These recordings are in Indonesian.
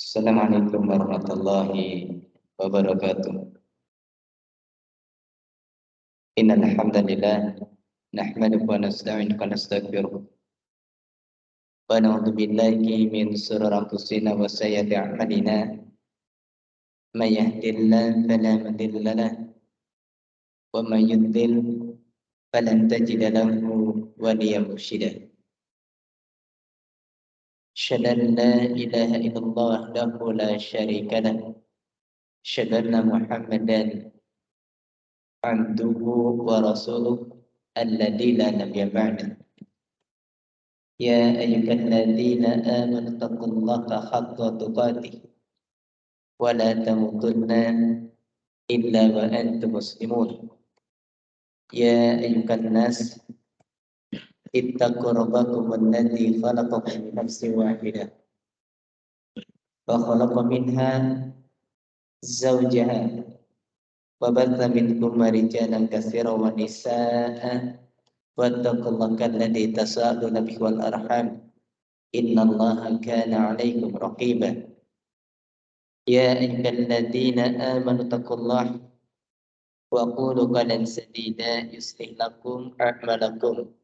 Assalamualaikum warahmatullahi wabarakatuh. Innal hamdalillah nahmaduhu wa nasta'inuhu wa nastaghfiruh. Wa na'udzu billahi min shururi anfusina wa sayyiati a'malina. May yahdihillahu fala mudilla lahu wa may yudlil falan tajida lahu waliyyan mursyida. Asyhadu an la ilaha illallah wahdahu la syarika lahu. Asyhadu anna Muhammadan abduhu wa rasuluh alladzi la nabiyya ba'da. Ya ayyuhalladzina amanu taqullaha haqqa tuqatih wa la tamutunna illa wa antum muslimun. Ya ayyuhan nas ittaqu rabbakum alladzi khalaqakum min nafsin wahidah wa khalaqa minha zawjaha wa batha minkum rijalan katsiran wa nisaa'a wattaqullaha alladzi tasaaluna bihi wal arham innallaha kana 'alaikum raqiba. Ya ayyuhalladzina amanu taqullaha wa qulu qawlan sadida yuslih lakum a'malakum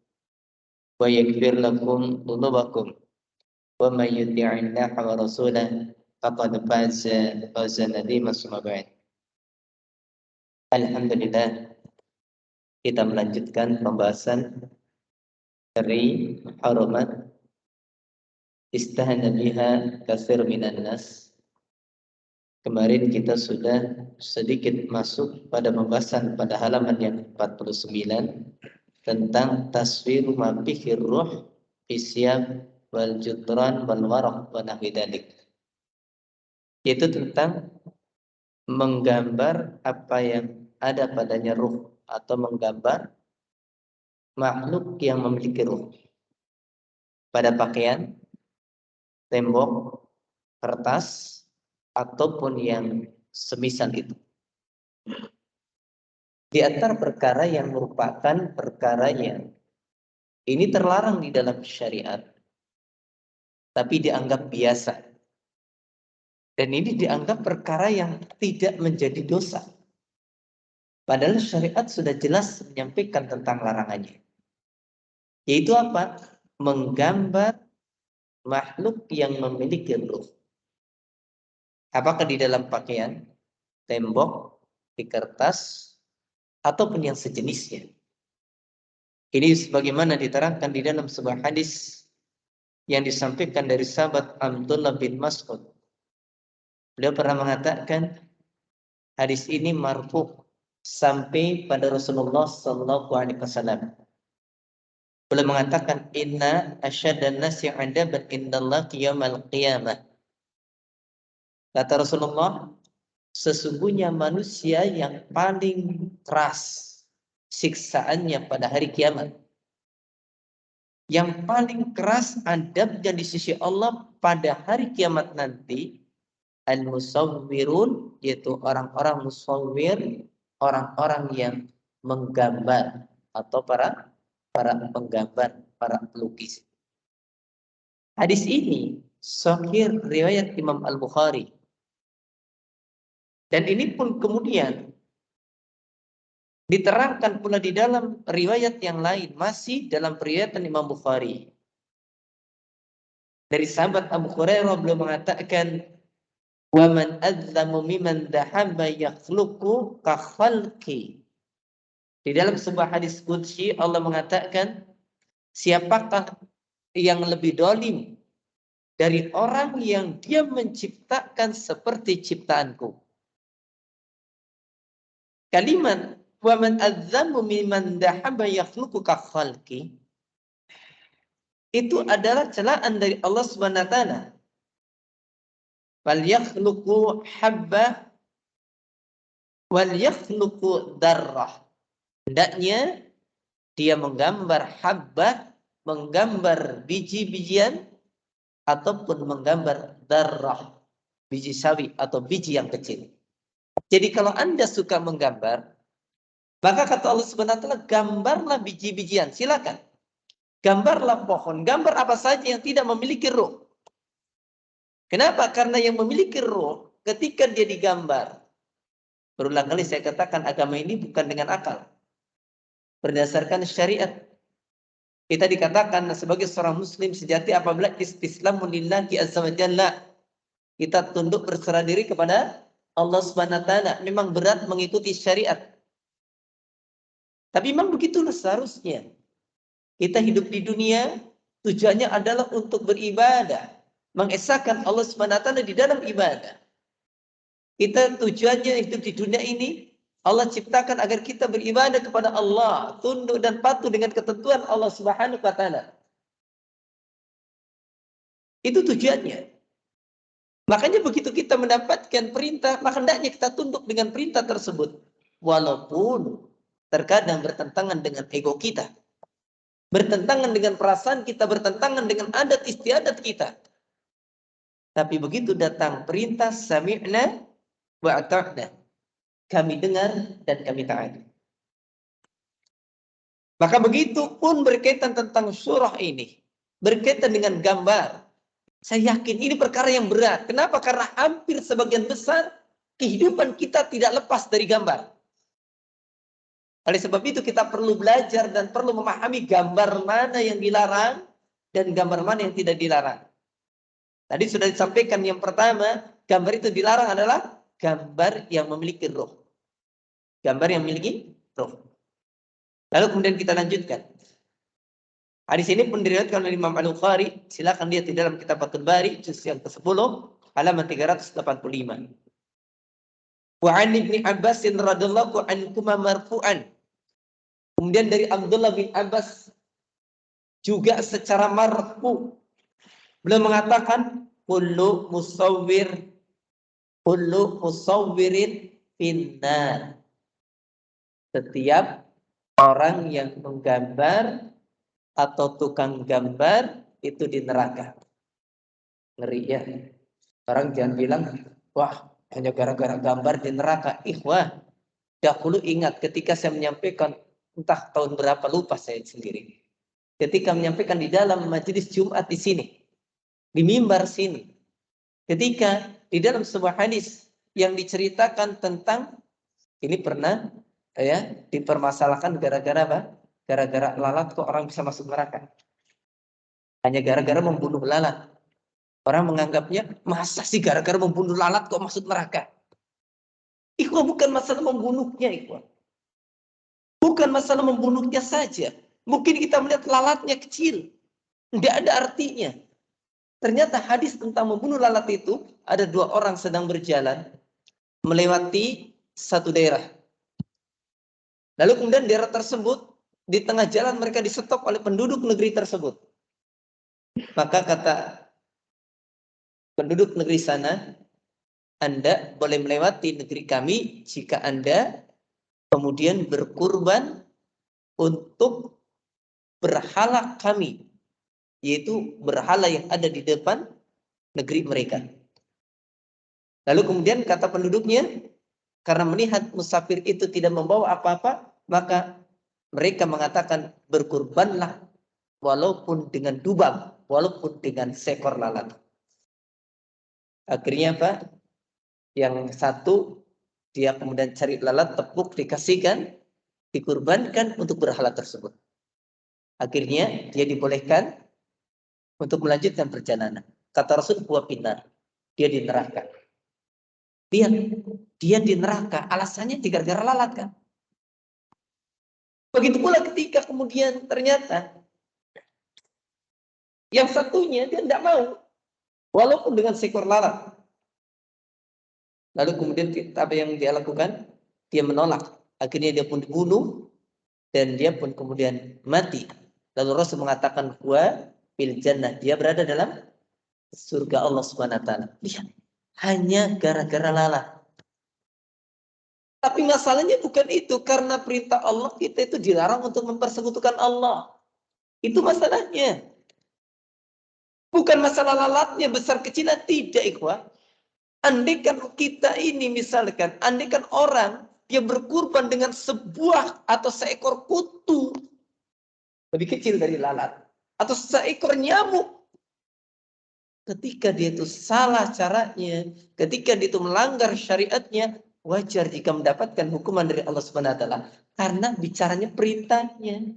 wa yaghfir lakum dhunubakum wa may yuti'illaha wa rasulahu faqad faza fawzan 'azima. Summa ba'd. Alhamdulillah, kita melanjutkan pembahasan dari harumat istahana biha katsir minan nas. Kemarin kita sudah sedikit masuk pada pembahasan pada halaman yang 49 tentang taswir ma fihi ruh fisyab wal jutran wal waraq wa nahwi dzalik. Yaitu tentang menggambar apa yang ada padanya ruh atau menggambar makhluk yang memiliki ruh pada pakaian, tembok, kertas, ataupun yang semisal itu. Di antara perkara yang merupakan perkara yang ini terlarang di dalam syariat, tapi dianggap biasa. Dan ini dianggap perkara yang tidak menjadi dosa. Padahal syariat sudah jelas menyampaikan tentang larangannya. Yaitu apa? Menggambar makhluk yang memiliki ruh. Apakah di dalam pakaian, tembok, di kertas, ataupun yang sejenisnya. Ini sebagaimana diterangkan di dalam sebuah hadis yang disampaikan dari sahabat Abdullah bin Mas'ud. Beliau pernah mengatakan hadis ini marfu sampai pada Rasulullah sallallahu alaihi wasallam. Beliau mengatakan inna asyaddan nasi 'adaban indallahi yaumil qiyamah. Kata Rasulullah, sesungguhnya manusia yang paling keras siksaannya pada hari kiamat, yang paling keras adabnya di sisi Allah pada hari kiamat nanti, al-musawwirun, yaitu orang-orang musawwir, orang-orang yang menggambar atau para penggambar, para pelukis. Hadis ini sahih riwayat Imam Al-Bukhari. Dan ini pun kemudian diterangkan pula di dalam riwayat yang lain, masih dalam riwayat Imam Bukhari. Dari sahabat Abu Hurairah beliau mengatakan, "Wa man adzlamu mimman dhahaba yakhluqu ka khalqi." Di dalam sebuah hadis qudsi Allah mengatakan, siapakah yang lebih dolim dari orang yang dia menciptakan seperti ciptaanku? Kalimat wa man adzlamu mimman dhahaba yakhluqu ka khalqi itu adalah celaan dari Allah Subhanahu wa taala. Wal yakhluqu habba wal yakhluqu darrah. Hendaknya dia menggambar habbah, menggambar biji-bijian, ataupun menggambar darrah, biji sawi atau biji yang kecil. Jadi kalau Anda suka menggambar, maka kata Allah Subhanahu wa taala, gambarlah biji-bijian, silakan. Gambarlah pohon, gambar apa saja yang tidak memiliki ruh. Kenapa? Karena yang memiliki roh ketika dia digambar. Berulang kali saya katakan agama ini bukan dengan akal. Berdasarkan syariat. Kita dikatakan sebagai seorang muslim sejati apabila istislamu lillahi azza wa jalla. Kita tunduk berserah diri kepada Allah Subhanahu wa taala. Memang berat mengikuti syariat. Tapi memang begitulah seharusnya. Kita hidup di dunia tujuannya adalah untuk beribadah, mengesahkan Allah Subhanahu wa taala di dalam ibadah. Kita tujuannya hidup di dunia ini Allah ciptakan agar kita beribadah kepada Allah, tunduk dan patuh dengan ketentuan Allah Subhanahu wa taala. Itu tujuannya. Makanya begitu kita mendapatkan perintah, maka hendaknya kita tunduk dengan perintah tersebut. Walaupun terkadang bertentangan dengan ego kita. Bertentangan dengan perasaan kita, bertentangan dengan adat istiadat kita. Tapi begitu datang perintah sami'na wa ata'na. Kami dengar dan kami taat. Maka begitu pun berkaitan tentang surah ini. Berkaitan dengan gambar. Saya yakin ini perkara yang berat. Kenapa? Karena hampir sebagian besar kehidupan kita tidak lepas dari gambar. Oleh sebab itu kita perlu belajar dan perlu memahami gambar mana yang dilarang dan gambar mana yang tidak dilarang. Tadi sudah disampaikan yang pertama, gambar itu dilarang adalah gambar yang memiliki roh. Gambar yang memiliki roh. Lalu kemudian kita lanjutkan. Hadis ini pun diriwayatkan oleh Imam Al-Bukhari. Silakan lihat di dalam kitab Fathul Bari juz yang ke-10 halaman 385. Wa 'an Ibnu Abbas radhiyallahu anhu marfu'an. Kemudian dari Abdullah bin Abbas juga secara marfu beliau mengatakan kullu musawwirin finnar. Setiap orang yang menggambar atau tukang gambar itu di neraka. Ngeri ya. Orang jangan bilang, wah hanya gara-gara gambar di neraka. Ikhwah, dahulu ingat ketika saya menyampaikan, entah tahun berapa lupa saya sendiri. Ketika menyampaikan di dalam majelis Jumat di sini, di mimbar sini. Ketika di dalam sebuah hadis yang diceritakan tentang, ini pernah ya dipermasalahkan gara-gara apa? Gara-gara lalat kok orang bisa masuk neraka. Hanya gara-gara membunuh lalat. Orang menganggapnya, masa sih gara-gara membunuh lalat kok masuk neraka? Ikhwah, bukan masalah membunuhnya, ikhwah. Bukan masalah membunuhnya saja. Mungkin kita melihat lalatnya kecil. Tidak ada artinya. Ternyata hadis tentang membunuh lalat itu, ada dua orang sedang berjalan, melewati satu daerah. Lalu kemudian daerah tersebut, di tengah jalan mereka disetop oleh penduduk negeri tersebut. Maka kata penduduk negeri sana, Anda boleh melewati negeri kami jika Anda kemudian berkurban untuk berhala kami, yaitu berhala yang ada di depan negeri mereka. Lalu kemudian kata penduduknya, karena melihat musafir itu tidak membawa apa-apa, maka mereka mengatakan berkurbanlah walaupun dengan dubang, walaupun dengan seekor lalat. Akhirnya apa? Yang satu dia kemudian cari lalat, tepuk, dikasihkan, dikurbankan untuk berhala tersebut. Akhirnya dia dibolehkan untuk melanjutkan perjalanan. Kata Rasul, huwa finnar, dia di neraka. Dia di neraka, alasannya gara-gara lalat kan. Begitu pula ketika kemudian ternyata yang satunya dia tidak mau, walaupun dengan seekor lalat. Lalu kemudian apa yang dia lakukan? Dia menolak. Akhirnya dia pun dibunuh dan dia pun kemudian mati. Lalu Rasul mengatakan, wa fil jannah, dia berada dalam surga Allah Subhanahu wa taala. Lihat, hanya gara-gara lalat. Tapi masalahnya bukan itu, karena perintah Allah kita itu dilarang untuk mempersekutukan Allah. Itu masalahnya. Bukan masalah lalatnya besar kecilnya, tidak, ikhwah. Andaikan kita ini misalkan, andaikan orang dia berkurban dengan sebuah atau seekor kutu lebih kecil dari lalat, atau seekor nyamuk, ketika dia itu salah caranya, ketika dia itu melanggar syariatnya, wajar jika mendapatkan hukuman dari Allah Subhanahu wa taala karena bicaranya perintahnya.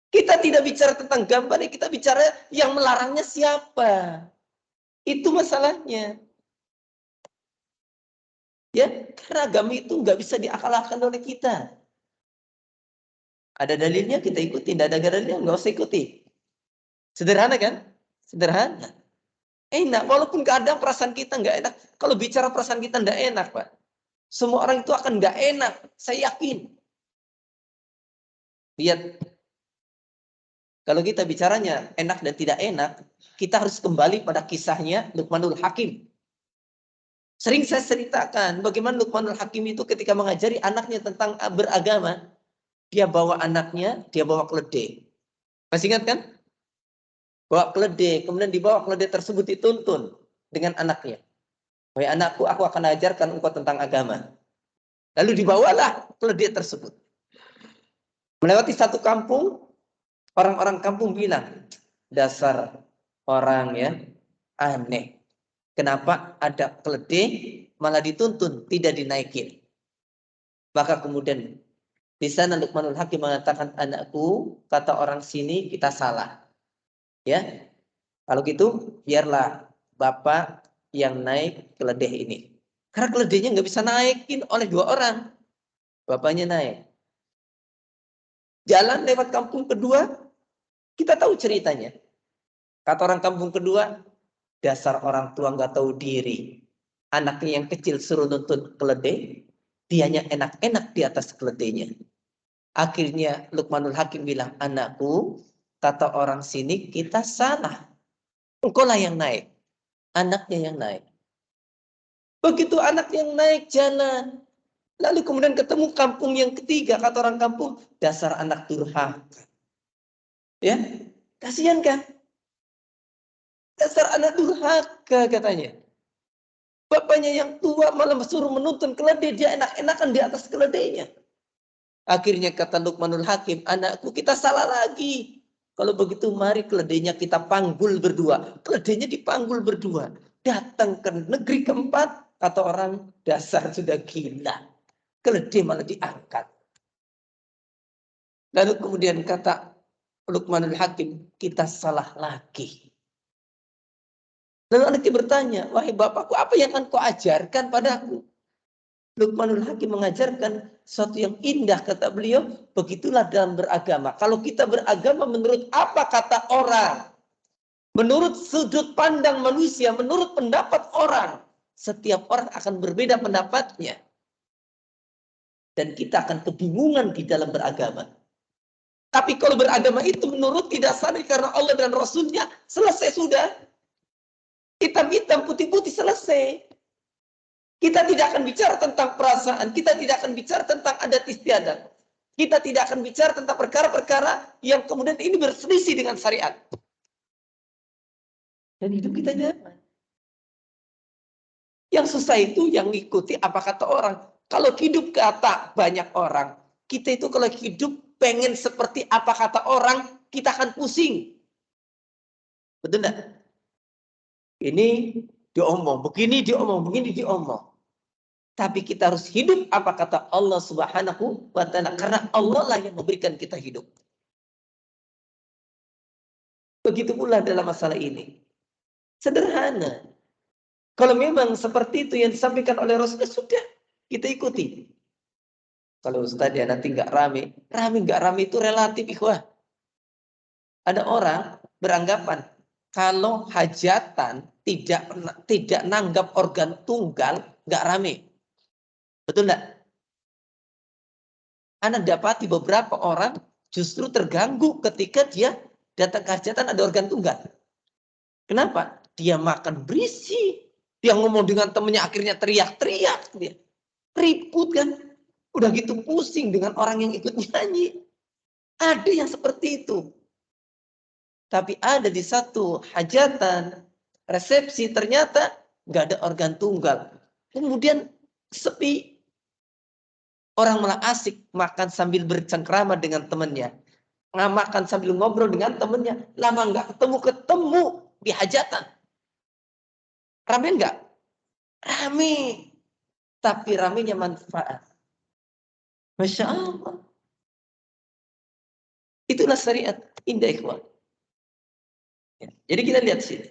Kita tidak bicara tentang gambarnya, kita bicara yang melarangnya siapa. Itu masalahnya. Ya, karena agama itu nggak bisa diakal-akalkan oleh kita. Ada dalilnya kita ikuti, tidak ada dalilnya nggak usah ikuti. Sederhana kan? Sederhana. Enak, walaupun kadang perasaan kita nggak enak. Kalau bicara perasaan kita nggak enak, Pak. Semua orang itu akan nggak enak, saya yakin. Lihat, kalau kita bicaranya enak dan tidak enak, kita harus kembali pada kisahnya Luqmanul Hakim. Sering saya ceritakan bagaimana Luqmanul Hakim itu ketika mengajari anaknya tentang beragama, dia bawa anaknya, dia bawa keledai. Masih ingat kan? Bawa keledai, kemudian dibawa keledai tersebut dituntun dengan anaknya. Wahai anakku, aku akan ajarkan engkau tentang agama. Lalu dibawalah keledai tersebut. Melewati satu kampung, orang-orang kampung bilang, dasar orang ya, aneh. Kenapa ada keledai malah dituntun, tidak dinaikin. Maka kemudian di sana Luqmanul Hakim mengatakan, anakku, kata orang sini kita salah. Ya, kalau gitu biarlah bapak yang naik keledai ini. Karena keledainya nggak bisa naikin oleh dua orang. Bapaknya naik. Jalan lewat kampung kedua, kita tahu ceritanya. Kata orang kampung kedua, dasar orang tua nggak tahu diri. Anaknya yang kecil suruh nuntun keledai, dianya enak-enak di atas keledainya. Akhirnya Luqmanul Hakim bilang, anakku, kata orang sini kita salah. Engkau lah yang naik. Anaknya yang naik. Begitu anak yang naik jalan. Lalu kemudian ketemu kampung yang ketiga. Kata orang kampung, dasar anak durhaka. Ya, kasihan kan? Dasar anak durhaka katanya. Bapaknya yang tua malah suruh menuntun keledai. Dia enak-enakan di atas keledainya. Akhirnya kata Luqmanul Hakim, anakku kita salah lagi. Kalau begitu mari keledainya kita panggul berdua. Keledainya dipanggul berdua. Datang ke negeri keempat, kata orang dasar sudah gila. Keledai malah diangkat. Lalu kemudian kata Luqmanul Hakim, kita salah lagi. Lalu anaknya bertanya, wahai bapakku, apa yang akan kau ajarkan padaku? Luqmanul Hakim mengajarkan sesuatu yang indah, kata beliau, begitulah dalam beragama. Kalau kita beragama menurut apa kata orang, menurut sudut pandang manusia, menurut pendapat orang, setiap orang akan berbeda pendapatnya. Dan kita akan kebingungan di dalam beragama. Tapi kalau beragama itu menurut dasarnya karena Allah dan Rasulnya, selesai sudah. Hitam-hitam, putih-putih, selesai. Kita tidak akan bicara tentang perasaan. Kita tidak akan bicara tentang adat istiadat. Kita tidak akan bicara tentang perkara-perkara yang kemudian ini berselisih dengan syariat. Dan hidup kita nyaman. Yang susah itu yang mengikuti apa kata orang. Kalau hidup kata banyak orang, kita itu kalau hidup pengen seperti apa kata orang, kita akan pusing. Betul enggak? Ini diomong, begini diomong, begini diomong. Tapi kita harus hidup apa kata Allah Subhanahu wa ta'ala. Karena Allah lah yang memberikan kita hidup. Begitu pula dalam masalah ini. Sederhana. Kalau memang seperti itu yang disampaikan oleh Rasulullah, sudah kita ikuti. Kalau Ustaz ya nanti nggak rame. Rame nggak rame itu relatif, ikhwah. Ada orang beranggapan kalau hajatan tidak nanggap organ tunggal nggak rame. Betul enggak? Anda dapati beberapa orang justru terganggu ketika dia datang ke hajatan ada organ tunggal. Kenapa? Dia makan berisi. Dia ngomong dengan temannya akhirnya teriak-teriak. Dia ribut kan. Udah gitu pusing dengan orang yang ikut nyanyi. Ada yang seperti itu. Tapi ada di satu hajatan, resepsi ternyata nggak ada organ tunggal. Kemudian sepi. Orang malah asik makan sambil bercengkrama dengan temannya. Makan sambil ngobrol dengan temannya. Lama nggak ketemu di hajatan. Rame enggak? Rame. Tapi ramenya manfaat. Masya Allah. Itulah syariat. Indah ikhwan. Ya. Jadi kita lihat sini.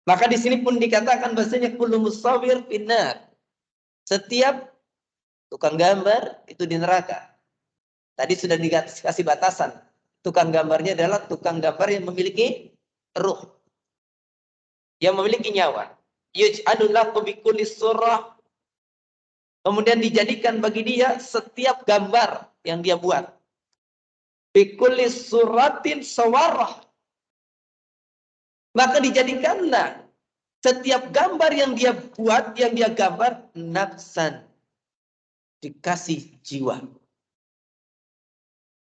Maka di sini pun dikatakan bahasanya kullu musawwir finnar. Setiap tukang gambar itu di neraka. Tadi sudah dikasih batasan. Tukang gambarnya adalah tukang gambar yang memiliki ruh. Yang memiliki nyawa. Yuj'alul lahu bikulli surah. Kemudian dijadikan bagi dia setiap gambar yang dia buat. Bikulli suratin sawarah. Maka dijadikanlah setiap gambar yang dia buat, yang dia gambar, nafsan. Dikasih jiwa.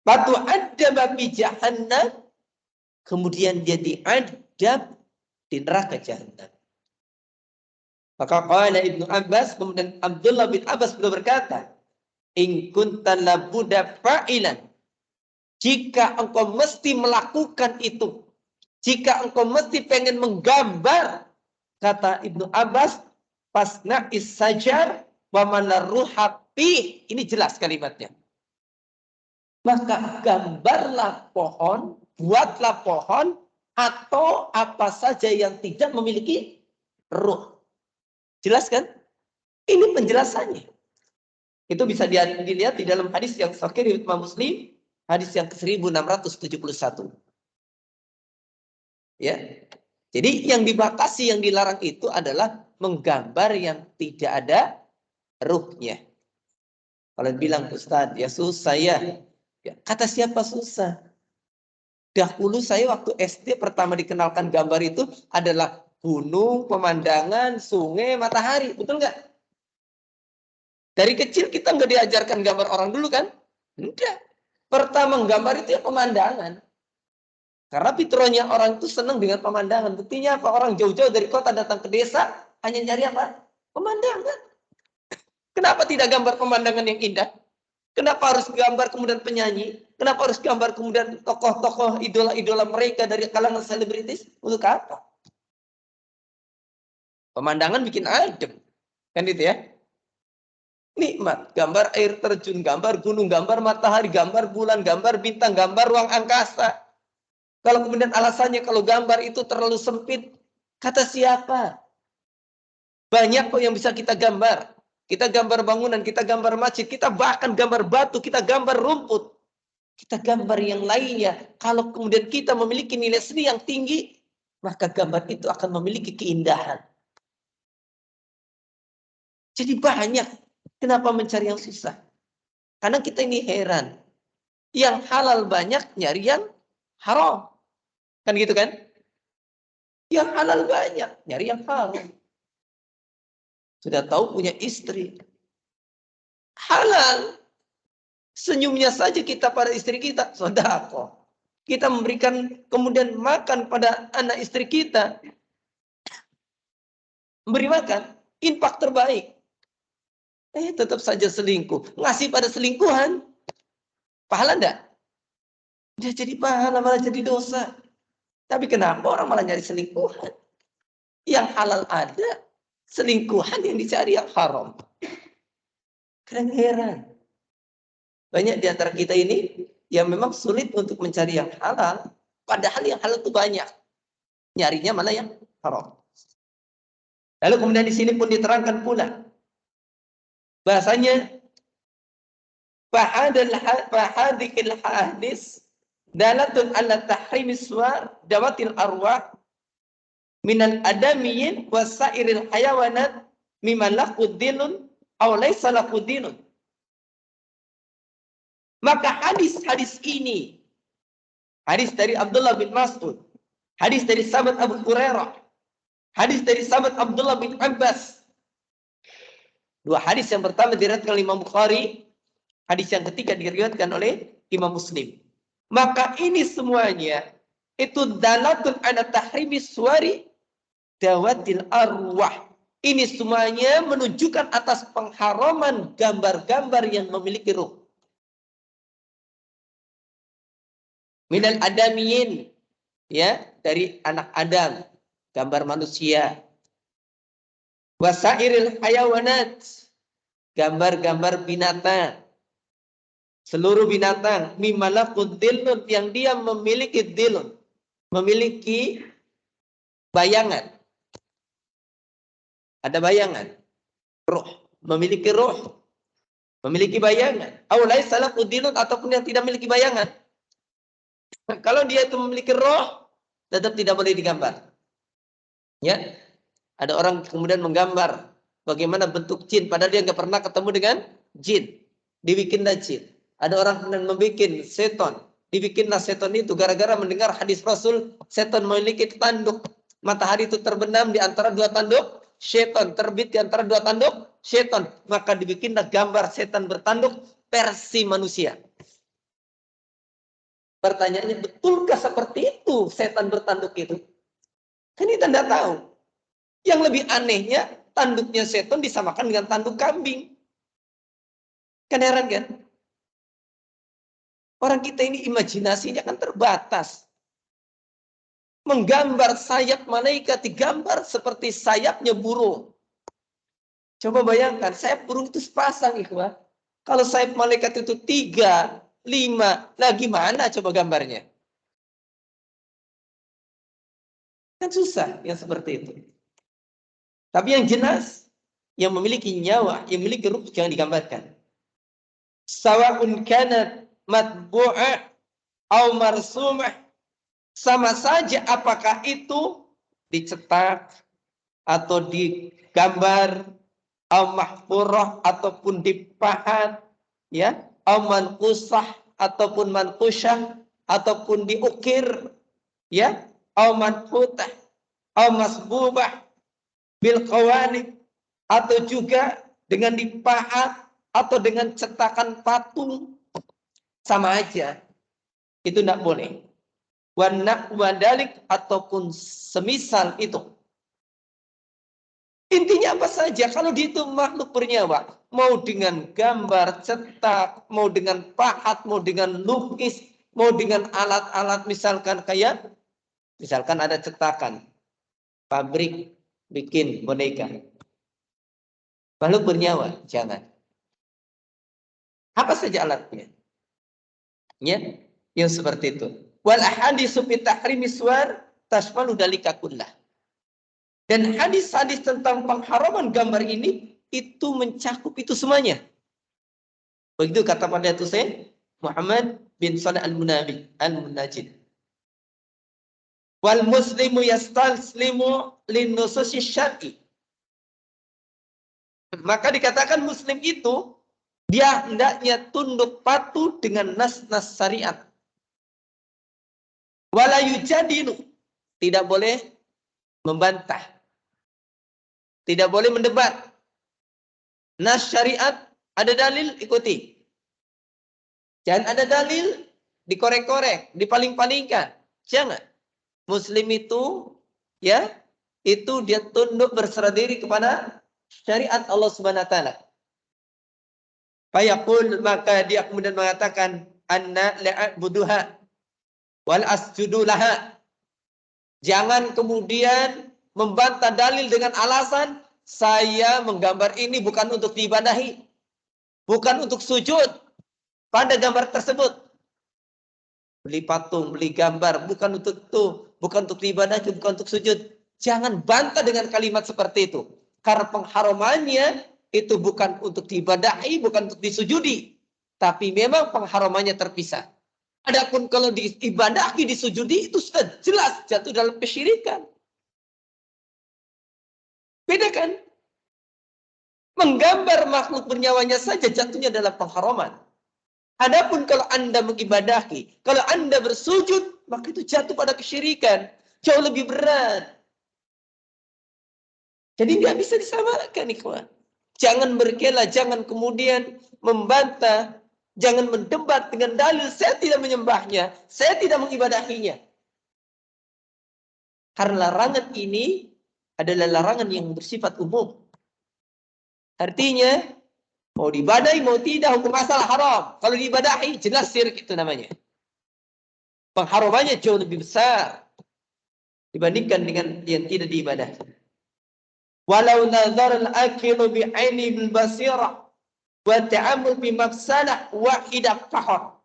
Batu adab bi jahannam. Kemudian dia diadab di neraka jahannam. Maka qala Ibnu Abbas, kemudian Abdullah bin Abbas beliau berkata, in kunta labuda fa'ilan. Jika engkau mesti melakukan itu, jika engkau mesti pengen menggambar, kata Ibnu Abbas, fasna'is sajar wa manaruha fi. Ini jelas kalimatnya. Maka gambarlah pohon, buatlah pohon, atau apa saja yang tidak memiliki ruh. Jelas kan? Ini penjelasannya. Itu bisa dilihat di dalam hadis yang sahih riwayat Imam Muslim, hadis yang ke-1671. Ya. Jadi yang dibatasi, yang dilarang itu adalah menggambar yang tidak ada ruhnya. Kalau bilang Ustaz, ya susah ya. Kata siapa susah? Dahulu saya waktu SD pertama dikenalkan gambar itu adalah gunung, pemandangan, sungai, matahari. Betul nggak? Dari kecil kita nggak diajarkan gambar orang dulu kan? Enggak. Pertama gambar itu ya pemandangan. Karena fitrahnya orang itu senang dengan pemandangan. Buktinya apa? Orang jauh-jauh dari kota datang ke desa hanya nyari apa? Pemandangan. Kenapa tidak gambar pemandangan yang indah? Kenapa harus gambar kemudian penyanyi? Kenapa harus gambar kemudian tokoh-tokoh idola-idola mereka dari kalangan selebritis? Untuk apa? Pemandangan bikin adem. Kan itu ya? Nikmat. Gambar air terjun, gambar gunung, gambar matahari, gambar bulan, gambar bintang, gambar ruang angkasa. Kalau kemudian alasannya kalau gambar itu terlalu sempit, kata siapa? Banyak kok yang bisa kita gambar. Kita gambar bangunan, kita gambar masjid, kita bahkan gambar batu, kita gambar rumput. Kita gambar yang lainnya. Kalau kemudian kita memiliki nilai seni yang tinggi, maka gambar itu akan memiliki keindahan. Jadi banyak. Kenapa mencari yang susah? Karena kita ini heran. Yang halal banyak, nyari yang haram. Kan gitu kan? Yang halal banyak, nyari yang haram. Sudah tahu punya istri. Halal. Senyumnya saja kita pada istri kita. Sedekah. Kita memberikan kemudian makan pada anak istri kita. Memberi makan. Infak terbaik. Tetap saja selingkuh. Ngasih pada selingkuhan. Pahala enggak? Dia jadi pahala, malah jadi dosa. Tapi kenapa orang malah nyari selingkuhan? Yang halal ada. Selingkuhan yang dicari yang haram. Keren heran. Banyak di antara kita ini yang memang sulit untuk mencari yang halal. Padahal yang halal itu banyak. Nyarinya mana yang haram. Lalu kemudian di sini pun diterangkan pula. Bahasanya fahadikil hadis dalatun ala tahrimis suar dawatil arwah minal adamiyin wasairil hayawanat mimman lakudinun awlaysa lakudinun. Maka hadis-hadis ini, hadis dari Abdullah bin Mas'ud, hadis dari sahabat Abu Hurairah, hadis dari sahabat Abdullah bin Abbas. Dua hadis yang pertama diriwayatkan oleh Imam Bukhari, hadis yang ketiga diriwayatkan oleh Imam Muslim. Maka ini semuanya itu dalatun ala tahrimis suwari dawatil arwah. Ini semuanya menunjukkan atas pengharaman gambar-gambar yang memiliki ruh. Minal adamiyin, ya, dari anak Adam, gambar manusia. Wasairil hayawanat, gambar-gambar binatang. Seluruh binatang, mimalakud dilun, yang dia memiliki dilun, memiliki bayangan. Ada bayangan. Roh, memiliki roh, memiliki bayangan. Aulai salah udilun, ataupun yang tidak memiliki bayangan. Kalau dia itu memiliki roh, tetap tidak boleh digambar. Ya, ada orang kemudian menggambar bagaimana bentuk jin, padahal dia nggak pernah ketemu dengan jin. Dibikinlah jin. Ada orang kemudian membuat seton. Dibikinlah seton itu gara-gara mendengar hadis Rasul, seton memiliki tanduk. Matahari itu terbenam di antara dua tanduk seton, terbit di antara dua tanduk seton. Maka dibikinlah gambar setan bertanduk versi manusia. Pertanyaannya, betulkah seperti itu setan bertanduk itu? Kan kita tidak tahu. Yang lebih anehnya, tanduknya setan disamakan dengan tanduk kambing. Kan heran kan? Orang kita ini imajinasinya kan terbatas. Menggambar sayap malaikat digambar seperti sayapnya burung. Coba bayangkan, sayap burung itu sepasang, ikhwah. Kalau sayap malaikat itu 3, 5, nah gimana coba gambarnya? Kan susah yang seperti itu. Tapi yang jelas, yang memiliki nyawa, yang memiliki ruh, jangan digambarkan. Sawa'un kanat matbu'ah au marsumah, sama saja apakah itu dicetak atau digambar, au mahfurah ataupun dipahat, ya, au manqusah ataupun manqusyah ataupun diukir, ya, au manhutah au masbubah bil qawanib, atau juga dengan dipahat atau dengan cetakan patung, sama aja. Itu tidak boleh. Wadalik, ataupun semisal itu. Intinya apa saja, kalau dia itu makhluk bernyawa, mau dengan gambar, cetak, mau dengan pahat, mau dengan lukis, mau dengan alat-alat, misalkan ada cetakan, pabrik bikin boneka. Makhluk bernyawa, jangan. Apa saja alatnya? Ya, yang seperti itu. Wal ahaditsu fi tahrimi suwar tashmalu dalika kullah. Dan hadis-hadis tentang pengharaman gambar ini itu mencakup itu semuanya. Begitu kata pada Husain Muhammad bin Shalih al-Munajjid. Wal muslimu yastaslimu lin nususi syar'i. Maka dikatakan muslim itu dia hendaknya tunduk patuh dengan nas-nas syariat. Wala yujadilu, tidak boleh membantah, tidak boleh mendebat. Nas syariat, ada dalil, ikuti. Jangan ada dalil, dikorek-korek, dipaling-palingkan. Jangan. Muslim itu, ya, itu dia tunduk berserah diri kepada syariat Allah Subhanahu wa taala. Fayaqul, maka dia kemudian mengatakan, anna la'buduha wal asjudu laha. Jangan kemudian membantah dalil dengan alasan saya menggambar ini bukan untuk diibadahi, bukan untuk sujud pada gambar tersebut. Beli patung, beli gambar, bukan untuk itu, bukan untuk diibadahi, bukan untuk sujud. Jangan bantah dengan kalimat seperti itu. Karena pengharamannya itu bukan untuk diibadahi, bukan untuk disujudi, tapi memang pengharamannya terpisah. Adapun kalau diibadahi, disujudi, itu sudah jelas jatuh dalam kesyirikan. Beda kan? Menggambar makhluk bernyawanya saja jatuhnya dalam pengharaman. Adapun kalau Anda mengibadahi, kalau Anda bersujud, maka itu jatuh pada kesyirikan. Jauh lebih berat. Jadi nggak bisa disamakan, ikhwan. Jangan berkela, jangan kemudian membantah, jangan mendebat dengan dalil, saya tidak menyembahnya, saya tidak mengibadahinya. Karena larangan ini adalah larangan yang bersifat umum. Artinya, mau diibadahi, mau tidak, hukum asal haram. Kalau diibadahi, jelas syirik itu namanya. Pengharamannya jauh lebih besar. dibandingkan dengan yang tidak diibadahi. Walau nazar al-akilu bi'aini bil basirah wa ta'amul bi mafsalah wahidah fahar.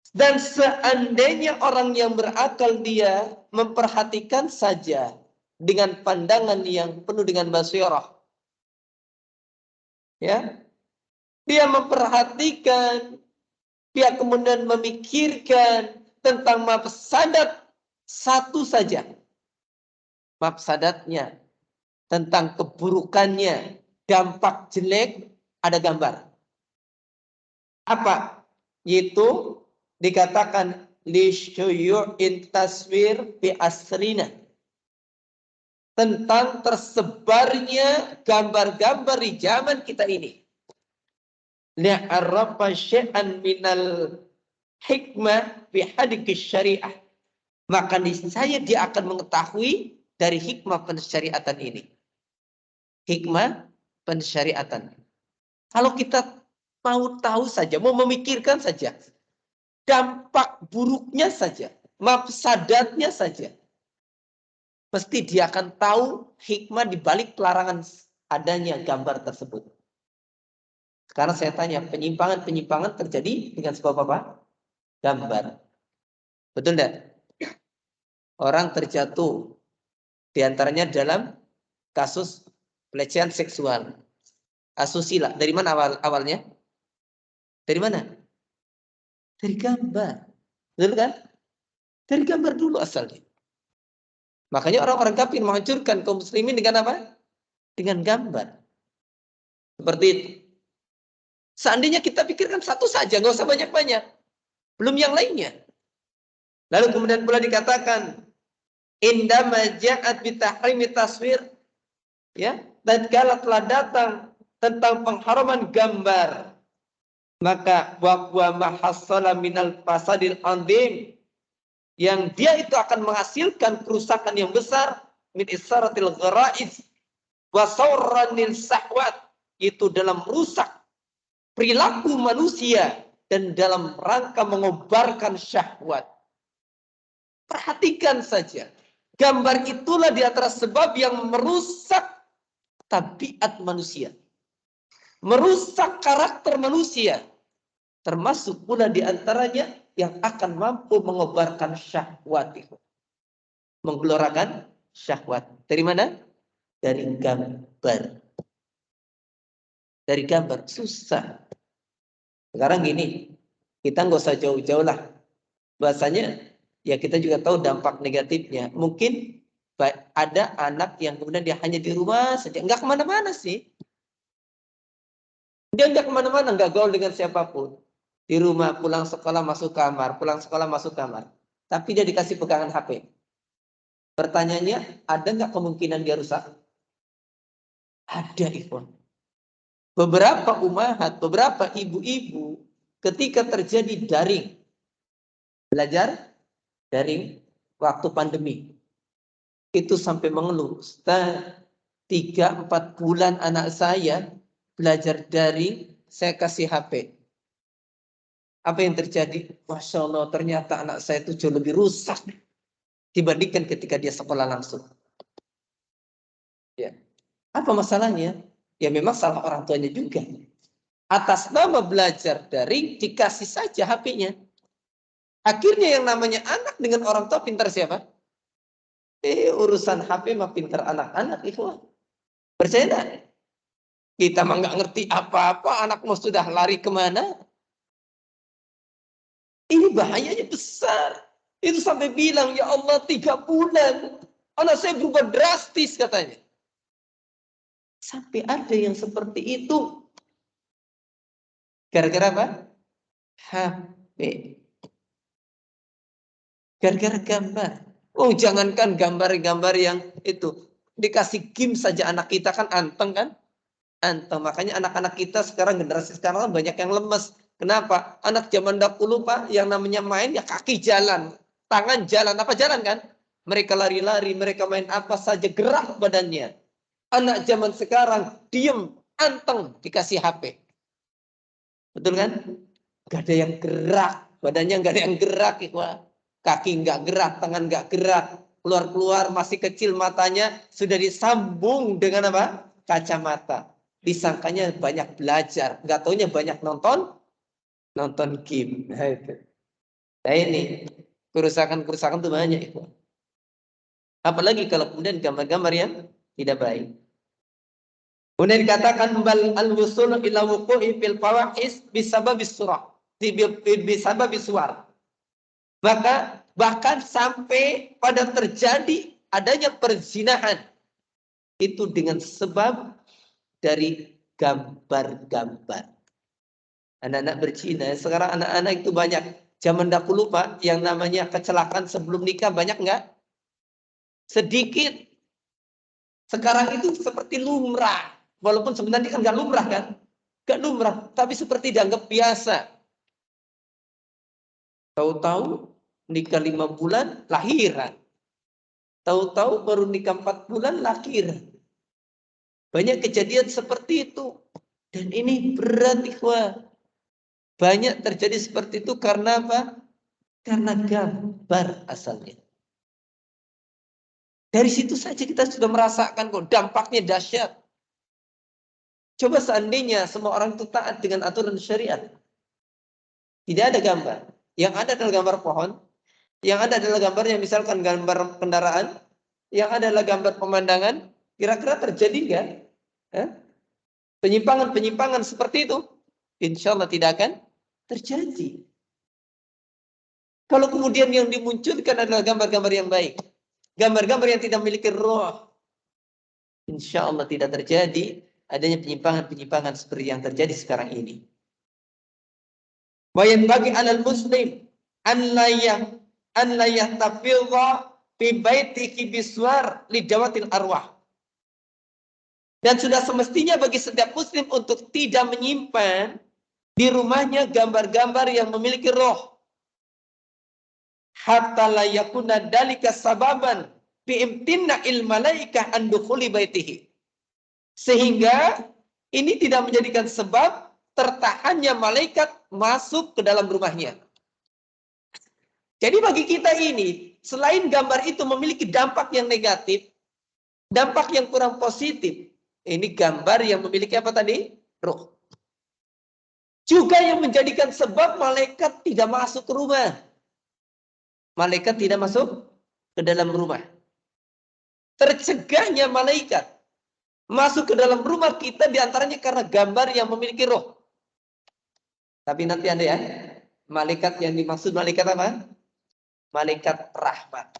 Dan seandainya orang yang berakal dia memperhatikan saja dengan pandangan yang penuh dengan basirah, ya, dia memperhatikan, dia kemudian memikirkan tentang mafsadat satu saja, mafsadatnya, tentang keburukannya, dampak jelek, ada gambar. Apa? Yaitu dikatakan li syuyu'in taswir bi asrina, tentang tersebarnya gambar-gambar di zaman kita ini. Li'arrafa syai'an minal hikmah bi hadikis syariah. Maka niscaya dia akan mengetahui dari hikmah pensyariatan ini. Hikmah pensyariatan. Kalau kita mau tahu saja, mau memikirkan saja, dampak buruknya saja, mafsadatnya saja, pasti dia akan tahu hikmah di balik pelarangan adanya gambar tersebut. Sekarang saya tanya, penyimpangan-penyimpangan terjadi dengan sebab apa? Gambar. Betul tidak? Orang terjatuh diantaranya dalam kasus pelecehan seksual, asusila. Dari mana awalnya? Dari mana? Dari gambar. Betul kan? Dari gambar dulu asalnya. Makanya orang-orang kafir menghancurkan kaum muslimin dengan apa? Dengan gambar. Seperti itu. Seandainya kita pikirkan satu saja, nggak usah banyak-banyak. Belum yang lainnya. Lalu kemudian pula dikatakan, indama ja'at bitahrimi taswir, ya, tatkala telah datang tentang pengharaman gambar, maka waqwa mahassala minal fasadil andim, yang dia itu akan menghasilkan kerusakan yang besar, min isaratil gharaiz wa sawranil sahwat, itu dalam merusak perilaku manusia dan dalam rangka mengobarkan syahwat. Perhatikan saja, gambar itulah di antara sebab yang merusak tabiat manusia, merusak karakter manusia, termasuk pula di antaranya yang akan mampu mengobarkan syahwat itu, menggelorakan syahwat. Dari mana? Dari gambar. Dari gambar. Susah. Sekarang gini, kita nggak usah jauh-jauh lah. Bahasanya, ya kita juga tahu dampak negatifnya. Mungkin ada anak yang kemudian dia hanya di rumah saja, nggak kemana-mana sih. Dia nggak kemana-mana, nggak gaul dengan siapapun. Di rumah, pulang sekolah masuk kamar, pulang sekolah masuk kamar. Tapi dia dikasih pegangan HP. Pertanyaannya, ada nggak kemungkinan dia rusak? Ada, Ikhwan. Beberapa umahat, beberapa ibu-ibu, ketika terjadi daring, belajar daring waktu pandemi, itu sampai mengeluh, Ustaz, 3-4 bulan anak saya belajar daring, saya kasih HP. Apa yang terjadi? Masya Allah, ternyata anak saya itu jauh lebih rusak dibandingkan ketika dia sekolah langsung. Ya. Apa masalahnya? Ya memang salah orang tuanya juga. Atas nama belajar daring, dikasih saja HP-nya. Akhirnya yang namanya anak dengan orang tua pintar siapa? Urusan HP mah pintar anak-anak itu. Percaya enggak? Kita mah nggak ngerti apa-apa, anak mau sudah lari kemana? Ini bahayanya besar. Itu sampai bilang, ya Allah 3 bulan. Anak saya berubah drastis katanya. Sampai ada yang seperti itu. Gara-gara apa? HP. Gara-gara gambar. Oh, jangankan gambar-gambar yang itu. Dikasih game saja anak kita kan anteng kan? Anteng. Makanya anak-anak kita sekarang, generasi sekarang banyak yang lemes. Kenapa? Anak zaman dahulu Pak, yang namanya main ya kaki jalan. Tangan jalan. Apa jalan kan? Mereka lari-lari, mereka main apa saja, gerak badannya. Anak zaman sekarang, diem, anteng, dikasih HP. Betul kan? Gak ada yang gerak. Badannya gak ada yang gerak. Ikhwan. kaki nggak gerak, tangan nggak gerak, keluar-keluar masih kecil matanya, sudah disambung dengan apa? Kacamata. Disangkanya banyak belajar, nggak taunya banyak nonton game. Nah, itu. Nah ini kerusakan-kerusakan itu banyak itu. Apalagi kalau kemudian gambar-gambar yang tidak baik. Kemudian dikatakan bal al-wusul ila wuqu'i fil fawahis bisababis surah. Bisababis suar. Maka bahkan sampai pada terjadi adanya perzinahan itu dengan sebab dari gambar-gambar. Anak-anak berzina, sekarang anak-anak itu banyak. Zaman dahulu Pak, yang namanya kecelakaan sebelum nikah banyak nggak? Sedikit. Sekarang itu seperti lumrah. Walaupun sebenarnya kan nggak lumrah kan? Nggak lumrah, tapi seperti dianggap biasa. Tahu-tahu nikah 5 bulan, lahiran. Tahu-tahu baru nikah 4 bulan, lahiran. Banyak kejadian seperti itu. Dan ini berat ikhwah. Banyak terjadi seperti itu karena apa? Karena gambar asalnya. Dari situ saja kita sudah merasakan kok dampaknya dahsyat. Coba seandainya semua orang itu taat dengan aturan syariat. Tidak ada gambar. Yang ada adalah gambar pohon. Yang ada adalah gambar yang misalkan gambar kendaraan. Yang ada adalah gambar pemandangan. Kira-kira terjadi nggak? Penyimpangan-penyimpangan seperti itu. Insya Allah tidak akan terjadi. Kalau kemudian yang dimunculkan adalah gambar-gambar yang baik. Gambar-gambar yang tidak memiliki roh. Insya Allah tidak terjadi adanya penyimpangan-penyimpangan seperti yang terjadi sekarang ini. Wa yanbaghi 'alal muslim an la yahtafidha fi baitihi biswar lidawatil arwah. Dan sudah semestinya bagi setiap muslim untuk tidak menyimpan di rumahnya gambar-gambar yang memiliki roh. Hatta la yakuna dalika sababan bi imtina'il malaikah an dukhuli baitihi. Sehingga ini tidak menjadikan sebab tertahannya malaikat masuk ke dalam rumahnya. Jadi bagi kita ini, selain gambar itu memiliki dampak yang negatif, dampak yang kurang positif, ini gambar yang memiliki apa tadi? Ruh. Juga yang menjadikan sebab malaikat tidak masuk ke rumah. Malaikat tidak masuk ke dalam rumah. Tercegahnya malaikat masuk ke dalam rumah kita diantaranya karena gambar yang memiliki roh. Tapi nanti ada ya, malaikat yang dimaksud malaikat apa? Malaikat rahmat.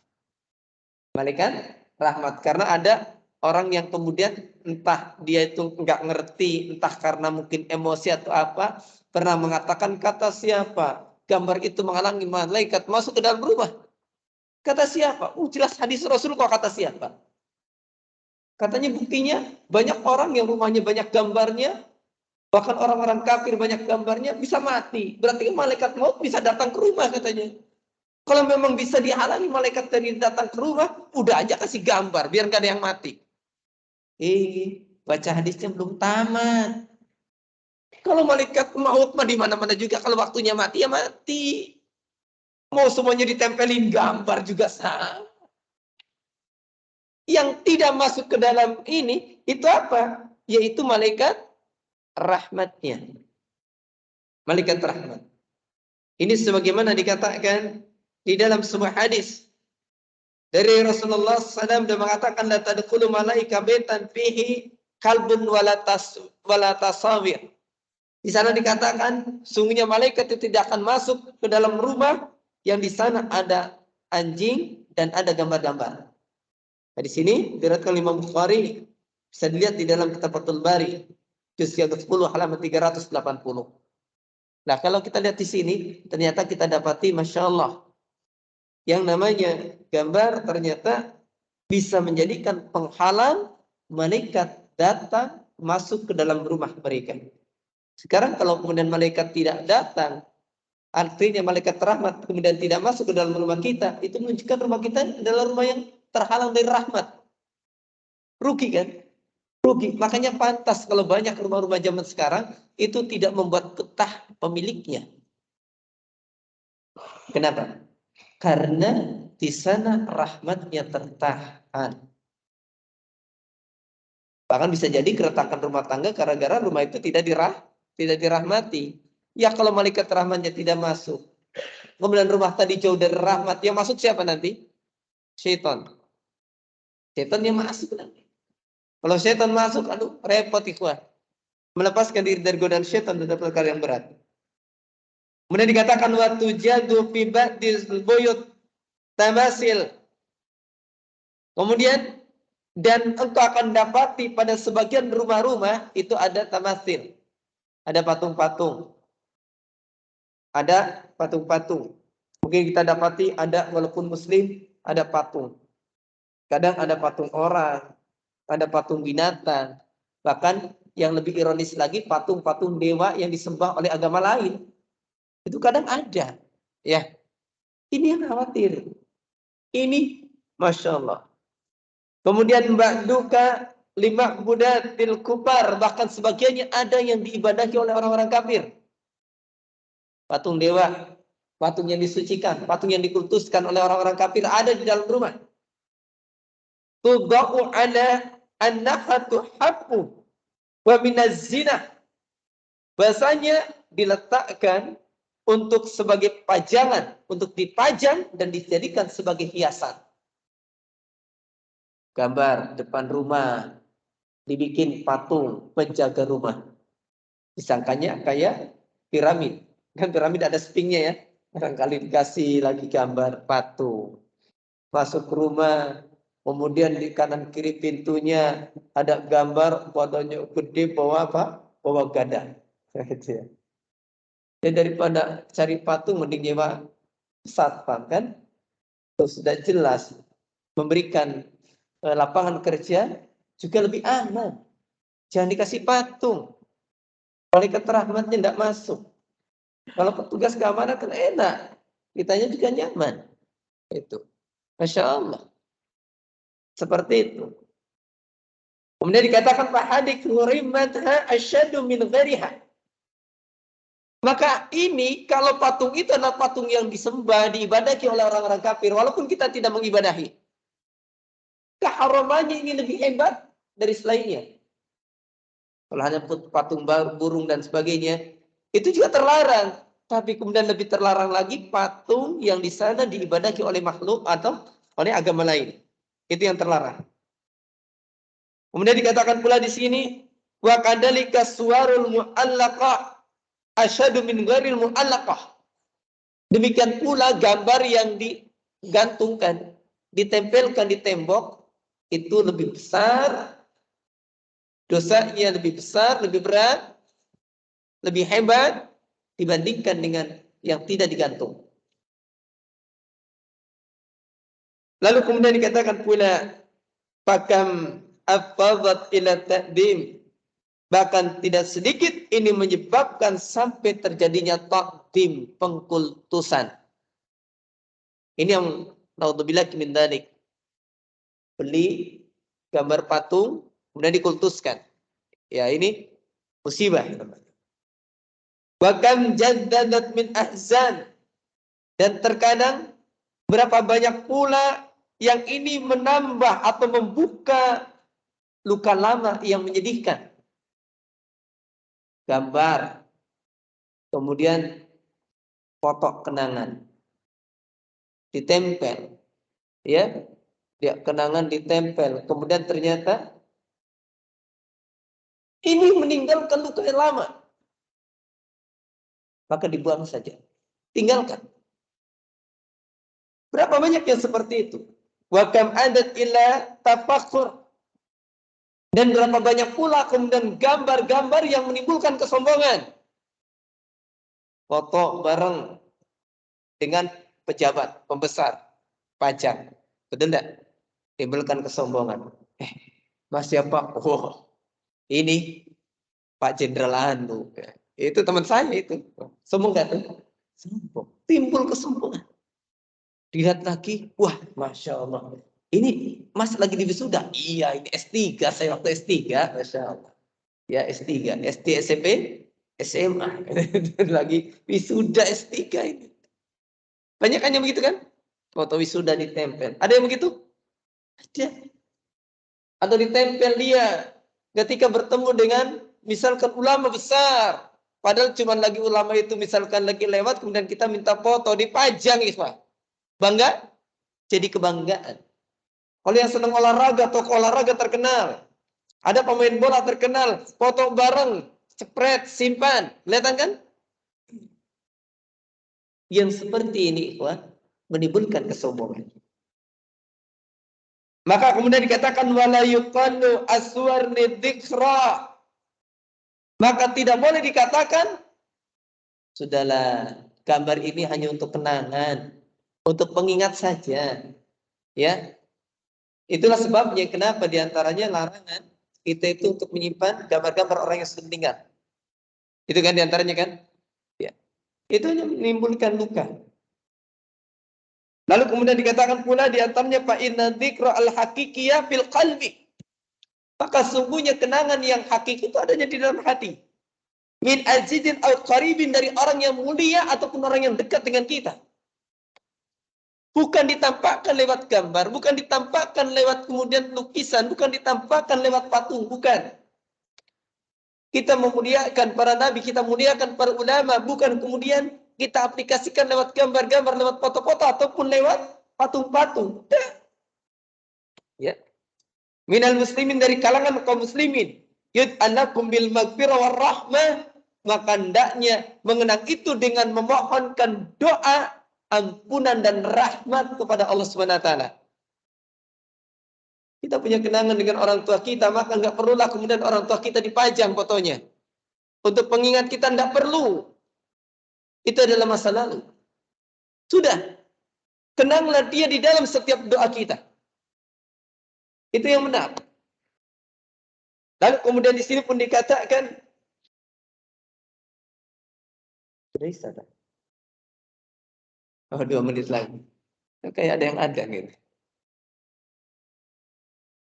Malaikat rahmat. Karena ada orang yang kemudian entah dia itu nggak ngerti, entah karena mungkin emosi atau apa, pernah mengatakan kata siapa? Gambar itu menghalangi malaikat masuk ke dalam rumah. Kata siapa? Jelas hadis Rasul kok kata siapa? Katanya buktinya banyak orang yang rumahnya banyak gambarnya, bahkan orang-orang kafir banyak gambarnya bisa mati. Berarti malaikat maut bisa datang ke rumah katanya. Kalau memang bisa dihalangi malaikat dari datang ke rumah, udah aja kasih gambar biar nggak ada yang mati. Baca hadisnya belum tamat. Kalau malaikat maut mah di mana-mana juga, kalau waktunya mati ya mati. Mau semuanya ditempelin gambar juga sama. Yang tidak masuk ke dalam ini, itu apa? Yaitu malaikat rahmatnya. Malaikat rahmat. Ini sebagaimana dikatakan di dalam sebuah hadis dari Rasulullah SAW, dia mengatakan la tadkhulu malaika baitan fihi kalbun wala tasawir. Di sana dikatakan sungguhnya malaikat itu tidak akan masuk ke dalam rumah yang di sana ada anjing dan ada gambar-gambar. Nah, di sini diriwayatkan Imam Bukhari, bisa dilihat di dalam Kitab Fathul Bari juz yang ke-10 halaman 380. Nah, kalau kita lihat di sini ternyata kita dapati Masya Allah yang namanya gambar ternyata bisa menjadikan penghalang malaikat datang masuk ke dalam rumah mereka. Sekarang kalau kemudian malaikat tidak datang, artinya malaikat rahmat kemudian tidak masuk ke dalam rumah kita, itu menunjukkan rumah kita adalah rumah yang terhalang dari rahmat. Rugi kan? Rugi. Makanya pantas kalau banyak rumah-rumah zaman sekarang itu tidak membuat betah pemiliknya. Kenapa? Karena di sana rahmatnya tertahan. Bahkan bisa jadi keretakan rumah tangga gara-gara rumah itu tidak dirahmati. Ya kalau malaikat rahmatnya tidak masuk, kemudian rumah tadi jauh dari rahmat, yang masuk siapa nanti? Syaitan. Syaitan yang masuk nanti. Kalau syaitan masuk, aduh repot ikhwah. Melepaskan diri dari godaan syaitan adalah perkara yang berat. Kemudian dikatakan waktu jadu fi ba'dil buyut tamasil. Kemudian dan engkau akan dapati pada sebagian rumah-rumah itu ada tamasil. Ada patung-patung. Ada patung-patung. Mungkin kita dapati ada walaupun muslim ada patung. Kadang ada patung orang, ada patung binatang. Bahkan yang lebih ironis lagi patung-patung dewa yang disembah oleh agama lain. Itu kadang ada. Ya, ini yang khawatir. Ini Masya Allah. Kemudian ba'duka lima budatil kufar, bahkan sebagiannya ada yang diibadahi oleh orang-orang kafir. Patung dewa, patung yang disucikan, patung yang dikultuskan oleh orang-orang kafir ada di dalam rumah. Tudau ala annahatu habbu wa minaz zina. Bahasanya diletakkan untuk sebagai pajangan, untuk dipajang dan dijadikan sebagai hiasan. Gambar depan rumah, dibikin patung penjaga rumah. Disangkanya kayak piramid. Kan piramid ada spingnya ya. Barangkali dikasih lagi gambar patung. Masuk ke rumah, kemudian di kanan kiri pintunya ada gambar badannya gede bawa apa? Bawa gada. Ya, daripada cari patung mending nyewa satpam kan? Terus sudah jelas memberikan lapangan kerja juga lebih aman. Jangan dikasih patung. Malaikat rahmatnya tidak masuk. Kalau petugas keamanan kan enak. Kitanya juga nyaman. Itu. Masya Allah. Seperti itu. Kemudian dikatakan Pak Hadik hurimatha asyadu min ghariha. Maka ini kalau patung itu adalah patung yang disembah, diibadahi oleh orang-orang kafir. Walaupun kita tidak mengibadahi. Keharamannya ini lebih hebat dari selainnya. Kalau hanya patung burung dan sebagainya, itu juga terlarang. Tapi kemudian lebih terlarang lagi patung yang di sana diibadahi oleh makhluk atau oleh agama lain. Itu yang terlarang. Kemudian dikatakan pula di sini, wa kadzalika suwarul mu'allaqah asyadu min ghairil mu'allaqah. Demikian pula gambar yang digantungkan, ditempelkan di tembok, itu lebih besar, dosanya lebih besar, lebih berat, lebih hebat dibandingkan dengan yang tidak digantung. Lalu kemudian dikatakan pula pakam afadat ila ta'dim, bahkan tidak sedikit ini menyebabkan sampai terjadinya takdim, pengkultusan. Ini yang naudzubillah min dzalik. Beli gambar patung kemudian dikultuskan. Ya ini musibah. Bahkan jaddadat min ahzan, dan terkadang berapa banyak pula yang ini menambah atau membuka luka lama yang menyedihkan. Gambar, kemudian foto kenangan ditempel, ya, kenangan ditempel, kemudian ternyata ini meninggalkan luka yang lama, maka dibuang saja, tinggalkan. Berapa banyak yang seperti itu? Wa kam adat ila tafakkur, dan berapa banyak pula kemudian gambar-gambar yang menimbulkan kesombongan. Foto bareng dengan pejabat, pembesar, pajak. Betul enggak? Timbulkan kesombongan. Mas siapa? Oh, ini Pak Jenderal Anu. Itu teman saya itu. Sombong enggak tuh? Sombong. Timbul kesombongan. Dilihat lagi, wah Masya Allah. Ini Mas lagi di wisuda? Iya, ini S3. Saya waktu S3. Masya Allah. Ya S3. SD, SMP, SMA. Lagi wisuda S3 ini. Banyak kan yang begitu kan? Foto wisuda ditempel. Ada yang begitu? Ada. Atau ditempel dia ketika bertemu dengan misalkan ulama besar. Padahal cuma lagi ulama itu misalkan lagi lewat, kemudian kita minta foto, dipajang, ikhwah. Bangga? Jadi kebanggaan. Kalau yang senang olahraga, tokoh olahraga terkenal. Ada pemain bola terkenal, foto bareng, spread, simpan. Kelihatan kan? Yang seperti ini, ikhwah, menimbulkan kesombongan. Maka kemudian dikatakan wala yuqallu aswarni dzikra. Maka tidak boleh dikatakan sudahlah, gambar ini hanya untuk kenangan, untuk pengingat saja. Ya. Itulah sebabnya kenapa diantaranya larangan kita itu untuk menyimpan gambar-gambar orang yang sudah meninggal. Itu kan diantaranya kan? Ya. Itu hanya menimbulkan luka. Lalu kemudian dikatakan pula diantaranya fa inna dzikra al-haqiqiyah fil qalbi. Maka sungguhnya kenangan yang hakiki itu adanya di dalam hati. Min azizin au qaribin, dari orang yang mulia ataupun orang yang dekat dengan kita. Bukan ditampakkan lewat gambar, bukan ditampakkan lewat kemudian lukisan, bukan ditampakkan lewat patung, bukan. Kita memuliakan para nabi, kita muliakan para ulama, bukan kemudian kita aplikasikan lewat gambar-gambar, lewat foto-foto ataupun lewat patung-patung. Ya. Minal muslimin, dari kalangan kaum muslimin. Yud'anakum bil maghfirah war rahmah. Maka hendaknya mengenang itu dengan memohonkan doa ampunan dan rahmat kepada Allah Subhanahu wa taala. Kita punya kenangan dengan orang tua kita, maka enggak perlulah kemudian orang tua kita dipajang fotonya. Untuk pengingat kita enggak perlu. Itu adalah masa lalu. Sudah. Kenanglah dia di dalam setiap doa kita. Itu yang benar. Lalu kemudian di sini pun dikatakan sudah istirahat. Oh, 2 menit lagi. Kayak ada yang ada gitu.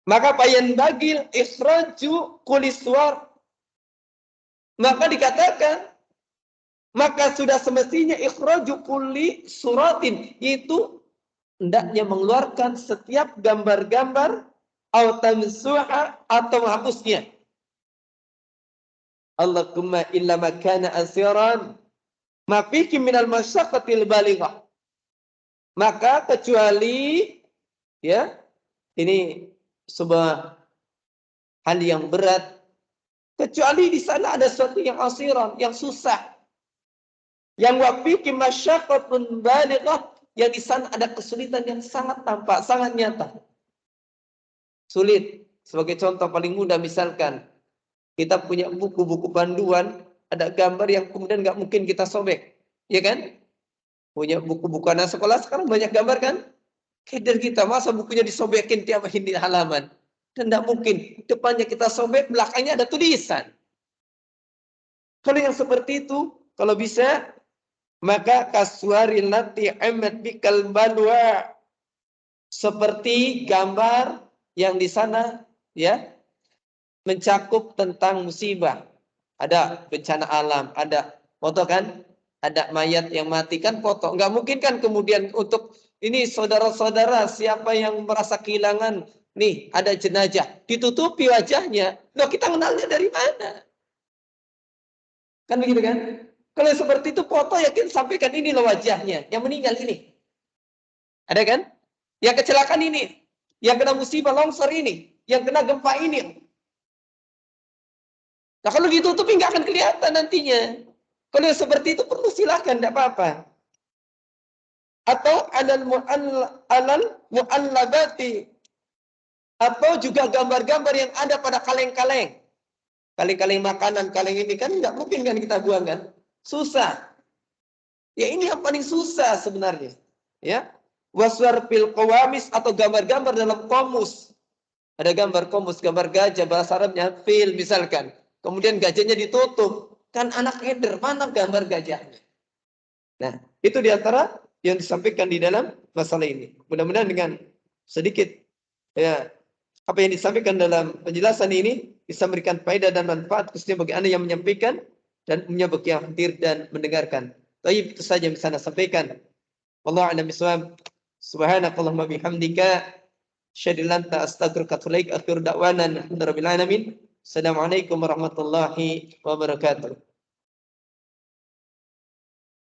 Maka payan bagil ikhraju kuliswar. Maka dikatakan, maka sudah semestinya ikhraju kulli suratin, itu hendaknya mengeluarkan setiap gambar-gambar atau tamsuha atau menghapusnya. Allahumma illa makana asiran ma fihi minal masyaqqatil balighah. Maka kecuali, ya, ini sebuah hal yang berat, kecuali di sana ada sesuatu yang asiran, yang susah, yang wafiki masyaqqatun balighah, yang di sana ada kesulitan yang sangat tampak, sangat nyata. Sulit. Sebagai contoh paling mudah, misalkan kita punya buku-buku panduan, ada gambar yang kemudian nggak mungkin kita sobek, ya kan? Punya buku-buku anak sekolah sekarang banyak gambar kan? Keder kita, masa bukunya disobekin tiap halaman? Dan tidak mungkin. Depannya kita sobek, belakangnya ada tulisan. Kalau yang seperti itu, kalau bisa, maka kaswaril lati amat bikal balwa. Seperti gambar yang di sana, ya, mencakup tentang musibah. Ada bencana alam, ada foto kan? Ada mayat yang mati kan foto. Enggak mungkin kan kemudian untuk ini saudara-saudara siapa yang merasa kehilangan, nih ada jenazah, ditutupi wajahnya. Loh, kita kenalnya dari mana? Kan begitu kan? Kalau seperti itu foto yakin sampaikan ini loh wajahnya, yang meninggal ini. Ada kan? Yang kecelakaan ini, yang kena musibah longsor ini, yang kena gempa ini. Nah kalau ditutupi nggak akan kelihatan nantinya. Kalau seperti itu perlu silahkan, tidak apa-apa. Atau alal mu'allabati, atau juga gambar-gambar yang ada pada kaleng-kaleng. Kaleng-kaleng makanan, kaleng ini kan nggak mungkin kan kita buang kan? Susah. Ya ini yang paling susah sebenarnya. Ya. Waswar fil qawamis, atau gambar-gambar dalam komus. Ada gambar komus, gambar gajah, bahasa Arabnya fil misalkan. Kemudian gajahnya ditutup. Kan anak keder, mana gambar gajahnya? Nah, itu diantara yang disampaikan di dalam masalah ini. Mudah-mudahan dengan sedikit, ya, apa yang disampaikan dalam penjelasan ini bisa memberikan faedah dan manfaat khususnya bagi Anda yang menyampaikan dan umumnya bagi yang hadir dan mendengarkan. Tapi itu saja yang bisa Anda sampaikan. Wallahu a'lam bishawab. Subhanakallahumma bihamdika asyhadu an la ilaha illa anta astaghfiruka wa atubu ilaik. Akhir da'wana alhamdulillahi rabbil alamin. Assalamualaikum warahmatullahi wabarakatuh.